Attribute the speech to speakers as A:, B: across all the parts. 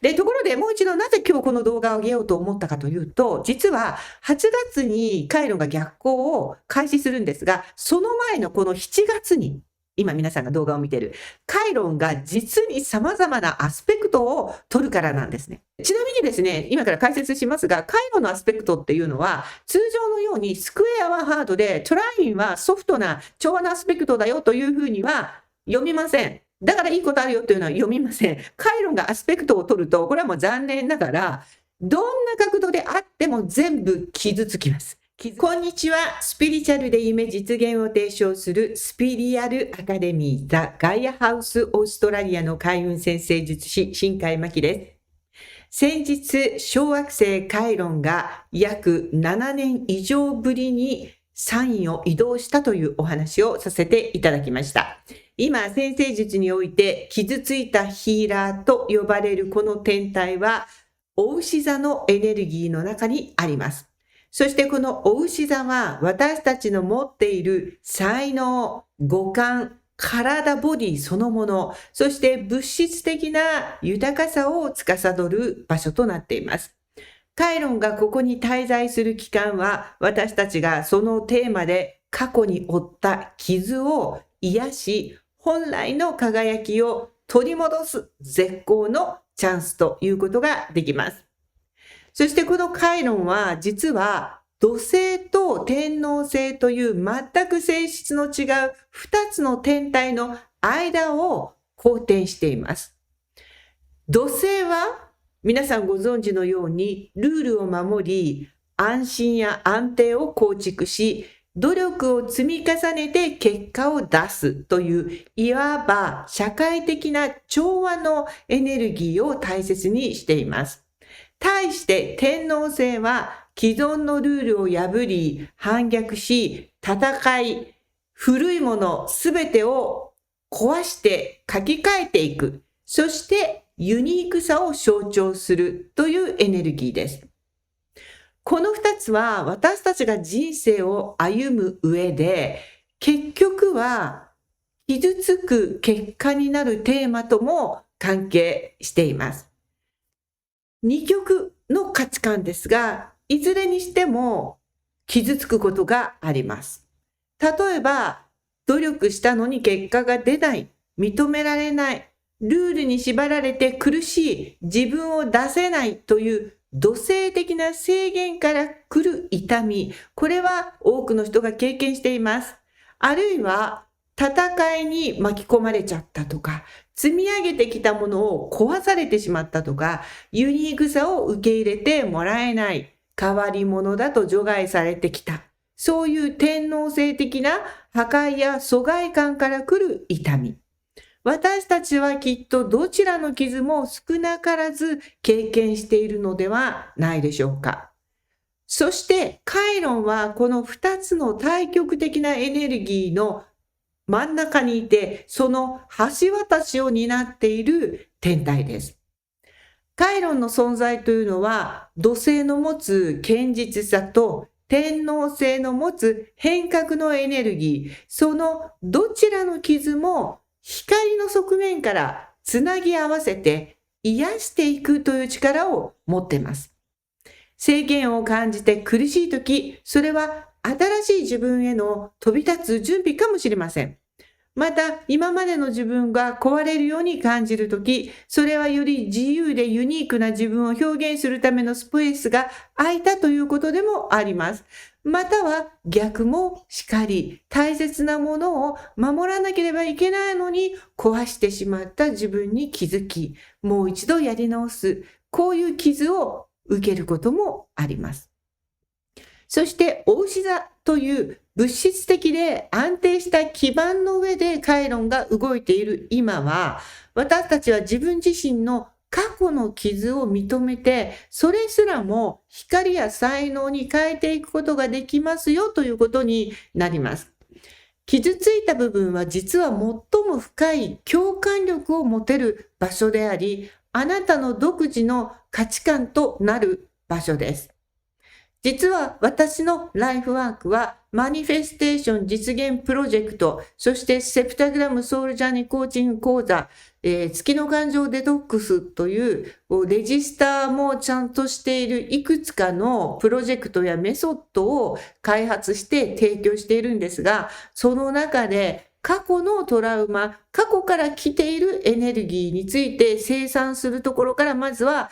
A: で、ところでもう一度なぜ今日この動画を上げようと思ったかというと、実は8月にカイロンが逆行を開始するんですが、その前のこの7月に、今皆さんが動画を見ている、カイロンが実に様々なアスペクトを取るからなんですね。ちなみにですね、今から解説しますが、カイロンのアスペクトっていうのは、通常のようにスクエアはハードで、トラインはソフトな調和なアスペクトだよというふうには読みません。だからいいことあるよというのは読みません。カイロンがアスペクトを取ると、これはもう残念ながら、どんな角度であっても全部傷つきます。こんにちは。スピリチュアルで夢実現を提唱するスピリアルアカデミーザ・ガイアハウスオーストラリアの開運先生術師新海真希です。先日、小惑星カイロンが約7年以上ぶりにサインを移動したというお話をさせていただきました。今、先生術において傷ついたヒーラーと呼ばれるこの天体は、お牛座のエネルギーの中にあります。そしてこのお牛座は私たちの持っている才能、五感、体、ボディそのもの、そして物質的な豊かさを司る場所となっています。カイロンがここに滞在する期間は、私たちがそのテーマで過去に負った傷を癒し、本来の輝きを取り戻す絶好のチャンスということができます。そしてこのカイロンは実は土星と天王星という全く性質の違う2つの天体の間を公転しています。土星は皆さんご存知のようにルールを守り、安心や安定を構築し、努力を積み重ねて結果を出すという、いわば社会的な調和のエネルギーを大切にしています。対して天王星は既存のルールを破り、反逆し、戦い、古いものすべてを壊して書き換えていく。そしてユニークさを象徴するというエネルギーです。この2つは私たちが人生を歩む上で、結局は傷つく結果になるテーマとも関係しています。二極の価値観ですが、いずれにしても傷つくことがあります。例えば、努力したのに結果が出ない、認められない、ルールに縛られて苦しい、自分を出せないという土星的な制限から来る痛み、これは多くの人が経験しています。あるいは、戦いに巻き込まれちゃったとか、積み上げてきたものを壊されてしまったとか、ユニークさを受け入れてもらえない、変わり者だと除外されてきた。そういう天皇制的な破壊や疎外感から来る痛み。私たちはきっとどちらの傷も少なからず経験しているのではないでしょうか。そしてカイロンはこの2つの対極的なエネルギーの真ん中にいて、その橋渡しを担っている天体です。カイロンの存在というのは、土星の持つ堅実さと天王星の持つ変革のエネルギー、そのどちらの傷も光の側面からつなぎ合わせて癒していくという力を持っています。制限を感じて苦しいとき、それは新しい自分への飛び立つ準備かもしれません。また、今までの自分が壊れるように感じるとき、それはより自由でユニークな自分を表現するためのスペースが空いたということでもあります。または逆もしかり、大切なものを守らなければいけないのに壊してしまった自分に気づき、もう一度やり直す、こういう傷を受けることもあります。そして、お牛座という物質的で安定した基盤の上でカイロンが動いている今は、私たちは自分自身の過去の傷を認めて、それすらも光や才能に変えていくことができますよということになります。傷ついた部分は実は最も深い共感力を持てる場所であり、あなたの独自の価値観となる場所です。実は私のライフワークはマニフェステーション実現プロジェクト、そしてセプタグラムソウルジャーニーコーチング講座、月の感情デトックスというレジスターもちゃんとしているいくつかのプロジェクトやメソッドを開発して提供しているんですが、その中で過去のトラウマ、過去から来ているエネルギーについて清算するところからまずは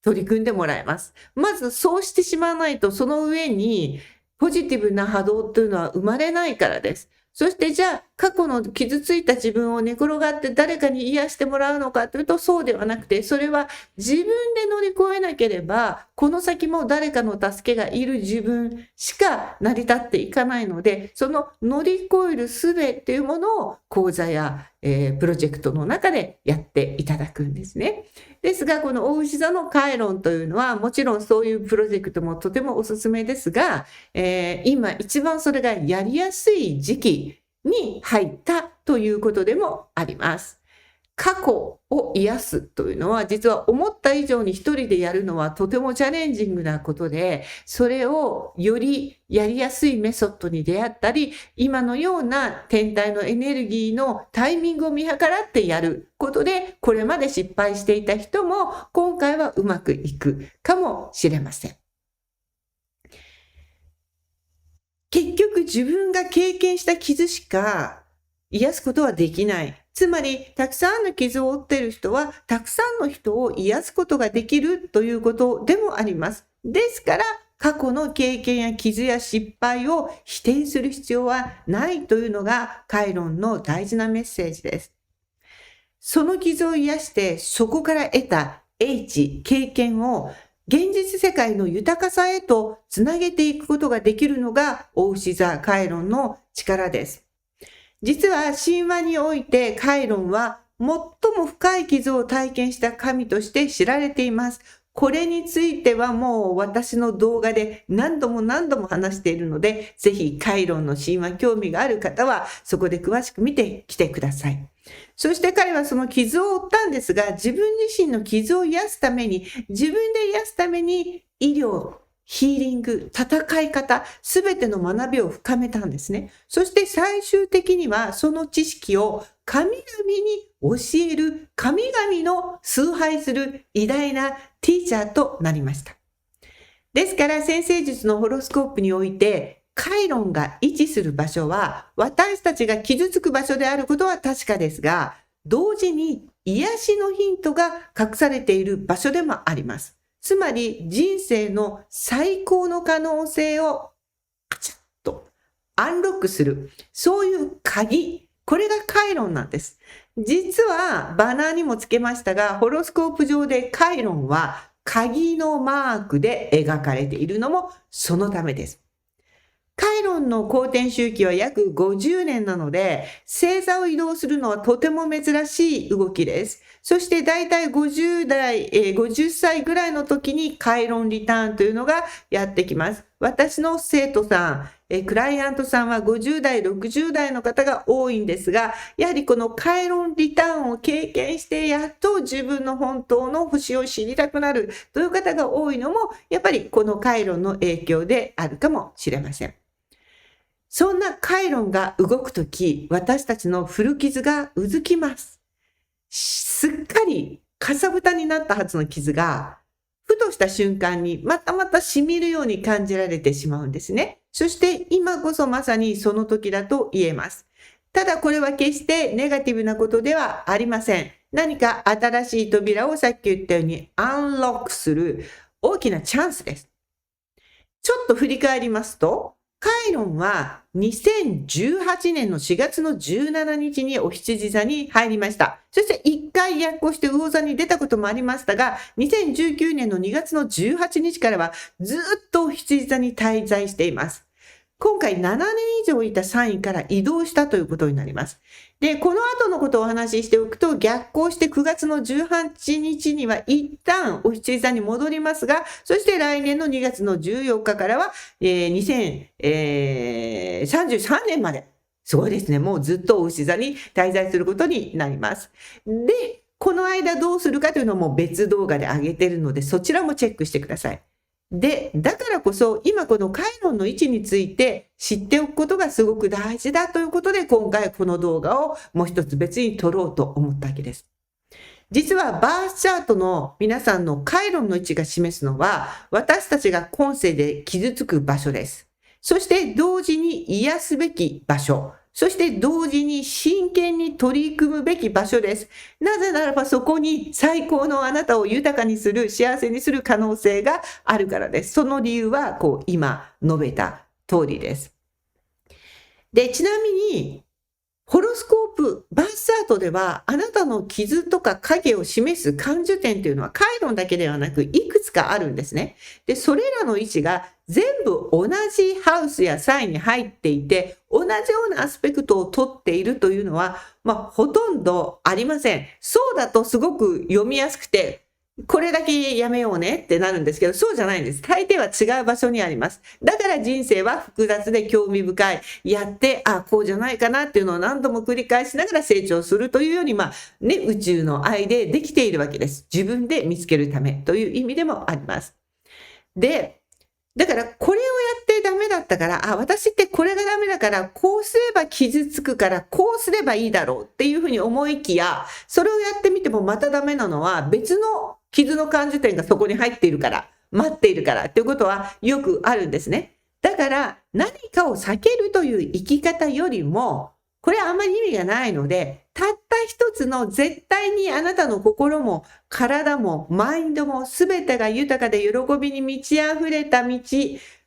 A: 取り組んでもらいます。まずそうしてしまわないと、その上にポジティブな波動というのは生まれないからです。そしてじゃあ過去の傷ついた自分を寝転がって誰かに癒してもらうのかというとそうではなくて、それは自分で乗り越えなければこの先も誰かの助けがいる自分しか成り立っていかないので、その乗り越える術っていうものを講座や、プロジェクトの中でやっていただくんですね。ですがこの大牛座のカイロンというのはもちろんそういうプロジェクトもとてもおすすめですが、今一番それがやりやすい時期に入ったということでもあります。過去を癒すというのは実は思った以上に一人でやるのはとてもチャレンジングなことで、それをよりやりやすいメソッドに出会ったり、今のような天体のエネルギーのタイミングを見計らってやることで、これまで失敗していた人も今回はうまくいくかもしれません。結局自分が経験した傷しか癒すことはできない。つまり、たくさんの傷を負っている人は、たくさんの人を癒すことができるということでもあります。ですから、過去の経験や傷や失敗を否定する必要はないというのが、カイロンの大事なメッセージです。その傷を癒して、そこから得た英知、経験を現実世界の豊かさへとつなげていくことができるのが、大牛座カイロンの力です。実は神話においてカイロンは最も深い傷を体験した神として知られています。これについてはもう私の動画で何度も話しているので、ぜひカイロンの神話興味がある方はそこで詳しく見てきてください。そして彼はその傷を負ったんですが、自分自身の傷を癒すために、自分で癒すために医療、ヒーリング、戦い方、すべての学びを深めたんですね。そして最終的にはその知識を神々に教える、神々の崇拝する偉大なティーチャーとなりました。ですから先生術のホロスコープにおいて、カイロンが位置する場所は私たちが傷つく場所であることは確かですが、同時に癒しのヒントが隠されている場所でもあります。つまり人生の最高の可能性をカチャッとアンロックする、そういう鍵、これがカイロンなんです。実はバナーにもつけましたが、ホロスコープ上でカイロンは鍵のマークで描かれているのもそのためです。カイロンの公転周期は約50年なので、星座を移動するのはとても珍しい動きです。そしてだいたい50歳ぐらいの時にカイロンリターンというのがやってきます。私の生徒さん、クライアントさんは50代、60代の方が多いんですが、やはりこのカイロンリターンを経験してやっと自分の本当の星を知りたくなるという方が多いのも、やっぱりこのカイロンの影響であるかもしれません。そんなカイロンが動くとき、私たちの古傷がうずきます。すっかりかさぶたになったはずの傷が、ふとした瞬間にまた染みるように感じられてしまうんですね。そして今こそまさにその時だと言えます。ただこれは決してネガティブなことではありません。何か新しい扉をさっき言ったようにアンロックする大きなチャンスです。ちょっと振り返りますと、カイロンは2018年の4月の17日にお羊座に入りました。そして1回逆行して魚座に出たこともありましたが、2019年の2月の18日からはずっとお羊座に滞在しています。今回7年以上いたサインから移動したということになります。で、この後のことをお話ししておくと、逆行して9月の18日には一旦お羊座に戻りますが、そして来年の2月の14日からは、2033年まで、すごいですね。もうずっとお羊座に滞在することになります。で、この間どうするかというのも別動画で上げてるので、そちらもチェックしてください。で、だからこそ今このカイロンの位置について知っておくことがすごく大事だということで、今回この動画をもう一つ別に撮ろうと思ったわけです。実はバースチャートの皆さんのカイロンの位置が示すのは、私たちが今世で傷つく場所です。そして同時に癒すべき場所。そして同時に真剣に取り組むべき場所です。なぜならばそこに最高のあなたを豊かにする、幸せにする可能性があるからです。その理由は今述べた通りです。で、ちなみに、ホロスコープ、バースチャートでは、あなたの傷とか影を示す感受点というのは、カイロンだけではなく、いくつかあるんですね。で、それらの位置が全部同じハウスやサインに入っていて、同じようなアスペクトを取っているというのは、ほとんどありません。そうだとすごく読みやすくて、これだけやめようねってなるんですけど、そうじゃないんです。大抵は違う場所にあります。だから人生は複雑で興味深い。やって、こうじゃないかなっていうのを何度も繰り返しながら成長するというように、宇宙の愛でできているわけです。自分で見つけるためという意味でもあります。で、だからこれをやってダメだったから、私ってこれがダメだから、こうすれば傷つくから、こうすればいいだろうっていうふうに思いきや、それをやってみてもまたダメなのは別の傷の感受点がそこに入っているから、待っているからっていうことはよくあるんですね。だから何かを避けるという生き方よりも、これはあんまり意味がないので、たった一つの絶対にあなたの心も体もマインドも全てが豊かで喜びに満ち溢れた道、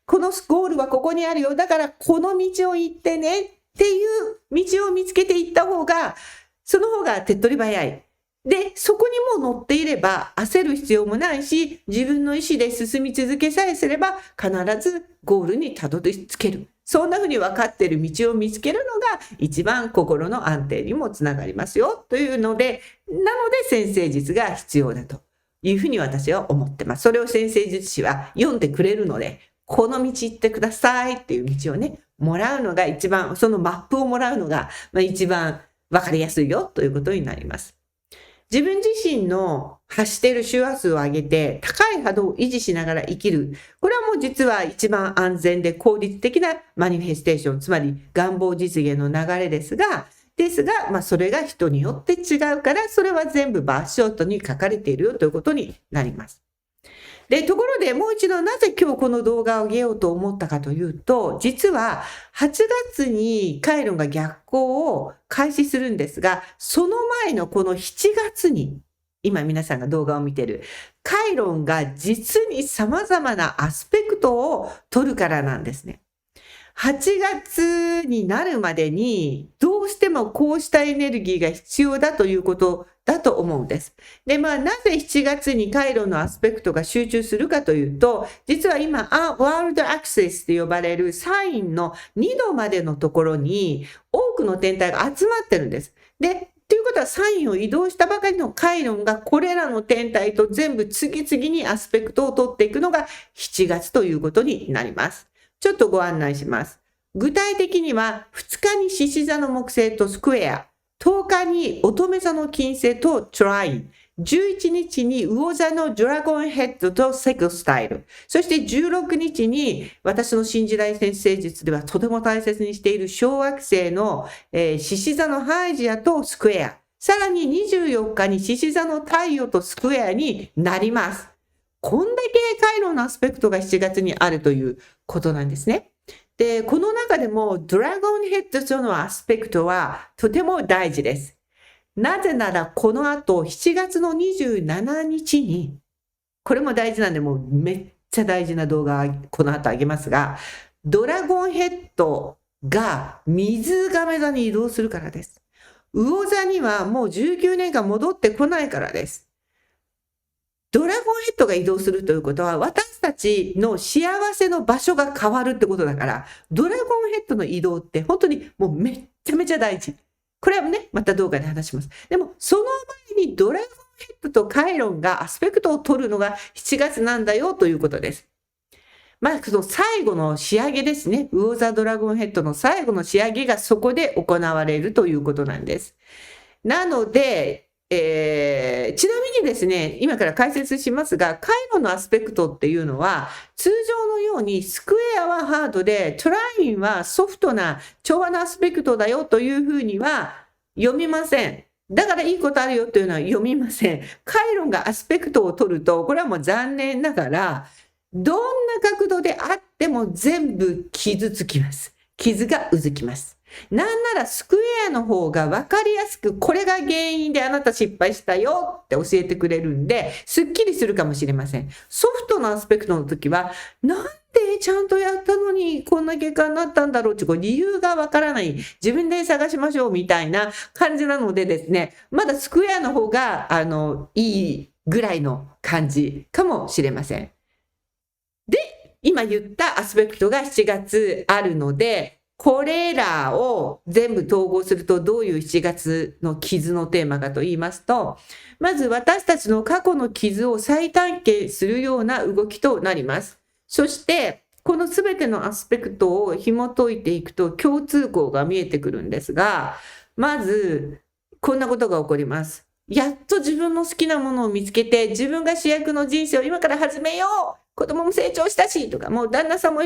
A: このゴールはここにあるよ。だからこの道を行ってねっていう道を見つけていった方が、その方が手っ取り早い。で、そこにも乗っていれば焦る必要もないし、自分の意思で進み続けさえすれば必ずゴールにたどり着ける。そんな風に分かっている道を見つけるのが一番心の安定にもつながりますよというので、なので先生術が必要だというふうに私は思ってます。それを先生術師は読んでくれるので、この道行ってくださいっていう道をね、もらうのが一番、そのマップをもらうのが一番分かりやすいよということになります。自分自身の発している周波数を上げて高い波動を維持しながら生きる。これはもう実は一番安全で効率的なマニフェステーション、つまり願望実現の流れですが、それが人によって違うから、それは全部バースチャートに書かれているよということになります。で、ところでもう一度なぜ今日この動画を上げようと思ったかというと、実は8月にカイロンが逆行を開始するんですが、その前のこの7月に、今皆さんが動画を見ている、カイロンが実に様々なアスペクトを取るからなんですね。8月になるまでにどうしてもこうしたエネルギーが必要だということだと思うんです。で、なぜ7月にカイロンのアスペクトが集中するかというと、実は今、ワールドアクセスと呼ばれるサインの2度までのところに多くの天体が集まってるんです。で、ということはサインを移動したばかりのカイロンがこれらの天体と全部次々にアスペクトを取っていくのが7月ということになります。ちょっとご案内します。具体的には2日に獅子座の木星とスクエア、10日に乙女座の金星とトライン、11日に魚座のドラゴンヘッドとセクスタイル、そして16日に私の新時代先生術ではとても大切にしている小惑星の獅子座のハイジアとスクエア、さらに24日に獅子座の太陽とスクエアになります。こんだけカイロンのアスペクトが7月にあるということなんですね。で、この中でもドラゴンヘッドとのアスペクトはとても大事です。なぜならこの後7月の27日に、これも大事なんでもうめっちゃ大事な動画この後あげますが、ドラゴンヘッドが水亀座に移動するからです。魚座にはもう19年間戻ってこないからです。ドラゴンヘッドが移動するということは、私たちの幸せの場所が変わるってことだから、ドラゴンヘッドの移動って本当にもうめっちゃめちゃ大事。これはね、また動画で話します。でも、その前にドラゴンヘッドとカイロンがアスペクトを取るのが7月なんだよということです。その最後の仕上げですね。魚座ドラゴンヘッドの最後の仕上げがそこで行われるということなんです。なので、ちなみにですね、今から解説しますが、回路のアスペクトっていうのは、通常のようにスクエアはハードで、トラインはソフトな調和なアスペクトだよというふうには読みません。だからいいことあるよというのは読みません。回路がアスペクトを取ると、これはもう残念ながら、どんな角度であっても全部傷つきます。傷がうずきます。なんならスクエアの方が分かりやすく、これが原因であなた失敗したよって教えてくれるんで、すっきりするかもしれません。ソフトのアスペクトの時は、なんでちゃんとやったのにこんな結果になったんだろうってこう理由が分からない。自分で探しましょうみたいな感じなのでですね、まだスクエアの方が、いいぐらいの感じかもしれません。で、今言ったアスペクトが7月あるので、これらを全部統合するとどういう7月の傷のテーマかと言いますと、まず私たちの過去の傷を再探検するような動きとなります。そして、このすべてのアスペクトを紐解いていくと共通項が見えてくるんですが、まず、こんなことが起こります。やっと自分の好きなものを見つけて、自分が主役の人生を今から始めよう、子供も成長したしとか、もう旦那さん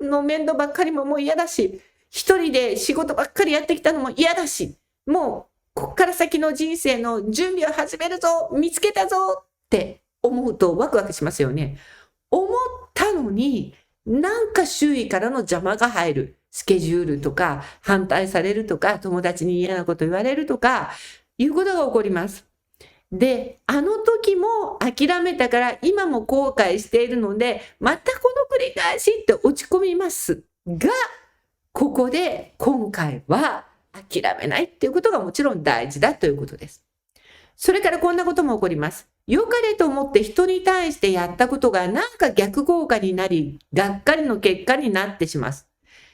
A: の面倒ばっかりももう嫌だし、一人で仕事ばっかりやってきたのも嫌だし、もうこっから先の人生の準備を始めるぞ、見つけたぞって思うとワクワクしますよね。思ったのに、なんか周囲からの邪魔が入る。スケジュールとか、反対されるとか、友達に嫌なこと言われるとか、いうことが起こります。で、あの時も諦めたから今も後悔しているので、またこの繰り返しって落ち込みますが、ここで今回は諦めないっていうことがもちろん大事だということです。それからこんなことも起こります。良かれと思って人に対してやったことがなんか逆効果になり、がっかりの結果になってしまう。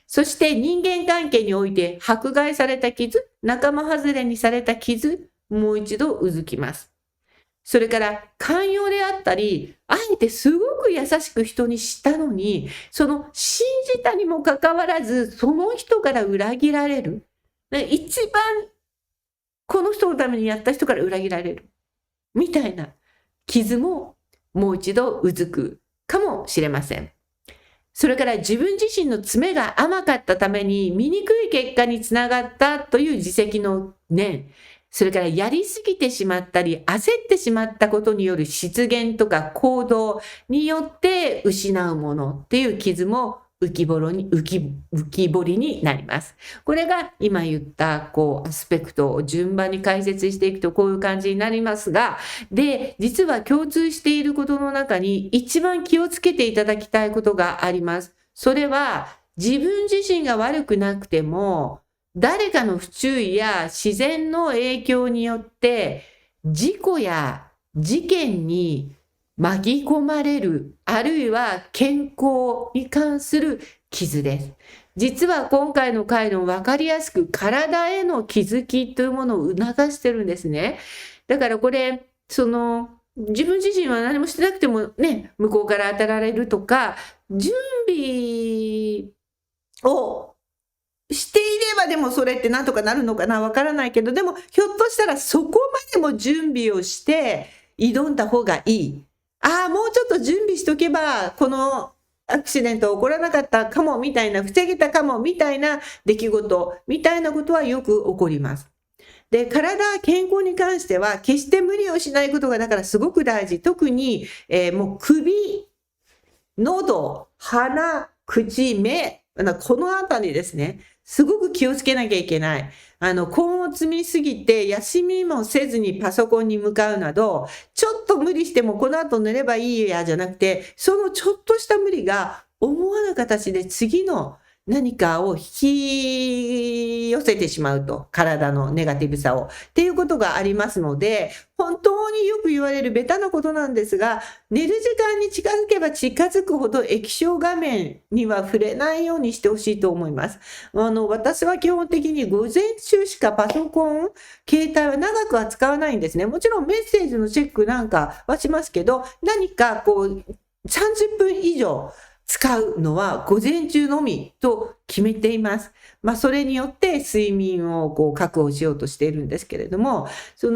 A: そして人間関係において迫害された傷、仲間外れにされた傷、もう一度うずきます。それから寛容であったり、あえてすごく優しく人にしたのに、その信じたにもかかわらず、その人から裏切られる。一番この人のためにやった人から裏切られる。みたいな傷ももう一度うずくかもしれません。それから自分自身の詰めが甘かったために醜い結果につながったという自責の念。それからやりすぎてしまったり焦ってしまったことによる失言とか行動によって失うものっていう傷も浮き彫りになります。これが今言ったアスペクトを順番に解説していくとこういう感じになりますが、で、実は共通していることの中に一番気をつけていただきたいことがあります。それは自分自身が悪くなくても誰かの不注意や自然の影響によって事故や事件に巻き込まれる、あるいは健康に関する傷です。実は今回の回路分かりやすく体への気づきというものを促してるんですね。だからこれ、自分自身は何もしてなくてもね、向こうから当たられるとか、準備をしていればでもそれってなんとかなるのかなわからないけど、でもひょっとしたらそこまでも準備をして挑んだ方がいい。もうちょっと準備しとけば、このアクシデント起こらなかったかもみたいな、防げたかもみたいな出来事みたいなことはよく起こります。で、健康に関しては決して無理をしないことがだからすごく大事。特に、もう首、喉、鼻、口、目、このあたりですね。すごく気をつけなきゃいけない。根を積みすぎて休みもせずにパソコンに向かうなど、ちょっと無理してもこの後寝ればいいやじゃなくて、そのちょっとした無理が思わぬ形で次の何かを引き寄せてしまうと、体のネガティブさをっていうことがありますので、本当によく言われるベタなことなんですが、寝る時間に近づけば近づくほど液晶画面には触れないようにしてほしいと思います。私は基本的に午前中しかパソコン、携帯は長くは使わないんですね。もちろんメッセージのチェックなんかはしますけど、何か30分以上使うのは午前中のみと決めています。それによって睡眠を確保しようとしているんですけれども、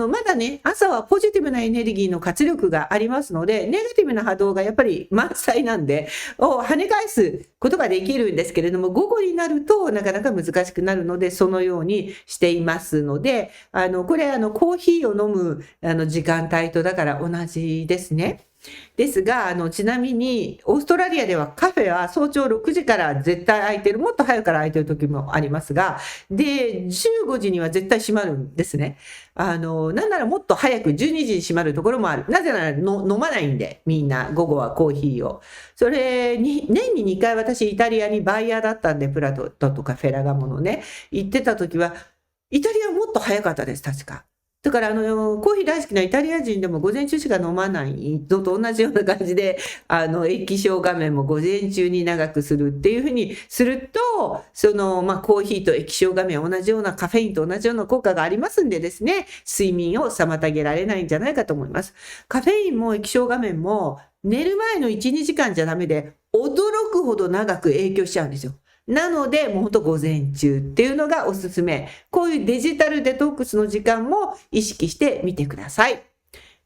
A: まだね、朝はポジティブなエネルギーの活力がありますので、ネガティブな波動がやっぱり満載なんで、跳ね返すことができるんですけれども、午後になるとなかなか難しくなるので、そのようにしていますので、これコーヒーを飲む時間帯とだから同じですね。ですが、ちなみに、オーストラリアではカフェは早朝6時から絶対開いてる、もっと早くから開いてる時もありますが、で、15時には絶対閉まるんですね。なんならもっと早く12時に閉まるところもある。なぜなら飲まないんで、みんな午後はコーヒーを。それに、年に2回私イタリアにバイヤーだったんで、プラトとかフェラガモのね、行ってた時は、イタリアはもっと早かったです、確か。だからコーヒー大好きなイタリア人でも午前中しか飲まないのと同じような感じで、液晶画面も午前中に長くするっていうふうにすると、コーヒーと液晶画面同じようなカフェインと同じような効果がありますんでですね、睡眠を妨げられないんじゃないかと思います。カフェインも液晶画面も寝る前の1、2時間じゃダメで、驚くほど長く影響しちゃうんですよ。なので、もうほんと午前中っていうのがおすすめ。こういうデジタルデトックスの時間も意識してみてください。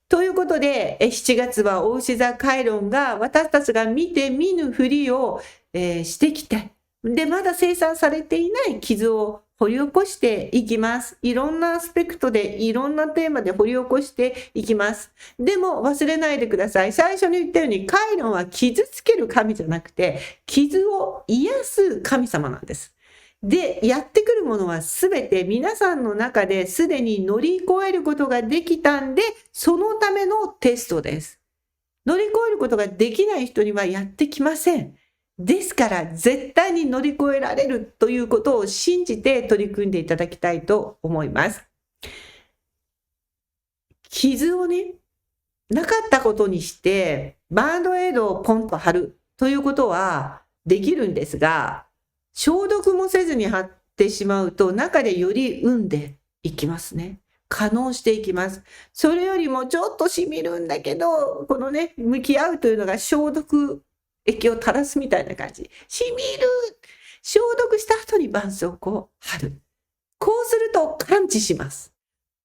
A: ということで、7月は牡牛座カイロンが私たちが見て見ぬふりを、してきて、で、まだ生産されていない傷を掘り起こしていきます。いろんなアスペクトで、いろんなテーマで掘り起こしていきます。でも忘れないでください。最初に言ったように、カイロンは傷つける神じゃなくて、傷を癒す神様なんです。で、やってくるものはすべて皆さんの中ですでに乗り越えることができたんで、そのためのテストです。乗り越えることができない人にはやってきません。ですから絶対に乗り越えられるということを信じて取り組んでいただきたいと思います。傷をね、なかったことにしてバンドエイドをポンと貼るということはできるんですが、消毒もせずに貼ってしまうと中でより産んでいきますね。可能していきます。それよりもちょっとしみるんだけど、このね、向き合うというのが消毒液を垂らすみたいな感じ。しみる。消毒した後に絆創膏を貼る。こうすると感知します。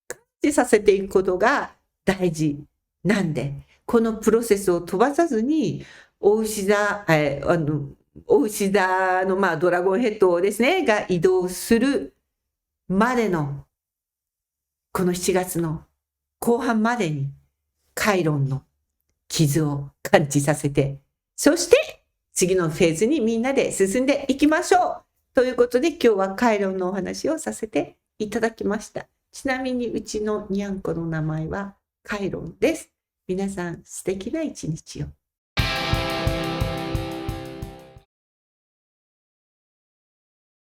A: 感知させていくことが大事なんで、このプロセスを飛ばさずに、牡牛座のドラゴンヘッドですね、が移動するまでの、この7月の後半までに、カイロンの傷を感知させて、そして次のフェーズにみんなで進んでいきましょう。ということで今日はカイロンのお話をさせていただきました。ちなみにうちのにゃんこの名前はカイロンです。皆さん素敵な一日を。